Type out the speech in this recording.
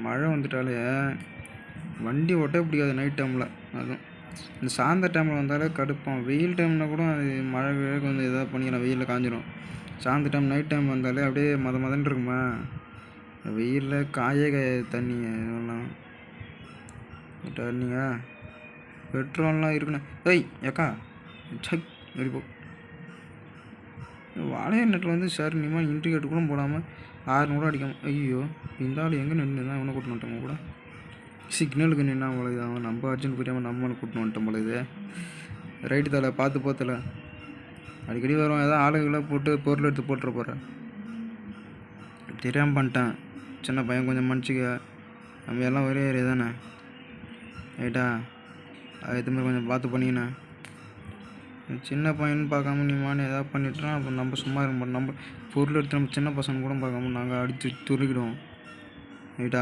மழை வந்துட்டாலே வண்டி ஓட்டவே பிடிக்காது நைட் டைமில். அதுவும் இந்த சாயந்தர டைமில் வந்தாலே கடுப்பாகும். வெயில் டைம்னா கூட அது மழை கிழக்கு வந்து எதாவது பண்ணிக்கலாம், வெயிலில் காஞ்சிரும். சாயந்தர டைம் நைட் டைம் வந்தாலே அப்படியே மதன்னு இருக்குமா, வெயிலில் காயே தண்ணிங்க இதெல்லாம் டர்னிங்க பெட்ரோல்லாம் இருக்குண்ணே. ஏக்கா சக் வெடிப்போ வாழையார் நெட்டில் வந்து சார் நிமா இன்டிகேட் கூட போடாமல் 600 கூட அடிக்காமல். ஐயோ இந்த ஆள் எங்கே நின்று தான் இவனை கூட்டின்னு வந்துட்டோம் கூட. சிக்னலுக்கு நின்னா போல இது. அவன் நம்ம அர்ஜென்ட் புரியாமல் நம்மளை கூட்டின்னு வந்துட்டோம் போல இது. ரைட்டு தலை பார்த்து போத்தலை அடிக்கடி வரும். ஏதாவது ஆளுகளாக போட்டு பொருள் எடுத்து போட்டுற போகிறேன். தெரியாமல் பண்ணிட்டேன். சின்ன பையன் கொஞ்சம் மன்னிச்சிக்க. நம்ம எல்லாம் ஒரே ஏரியா தானே ரைட்டா. அது எதுவுமே கொஞ்சம் பார்த்து பண்ணிக்கினேன். சின்ன பையன் பார்க்காம நீ மானு எதாவது பண்ணிட்டோம் அப்புறம் நம்ம சும்மா இருக்க மாட்டோம். நம்ம பொருள் எடுத்து நம்ம சின்ன பசங்க கூட பார்க்காம நாங்கள் அடித்து துருக்கிடுவோம் ரைட்டா.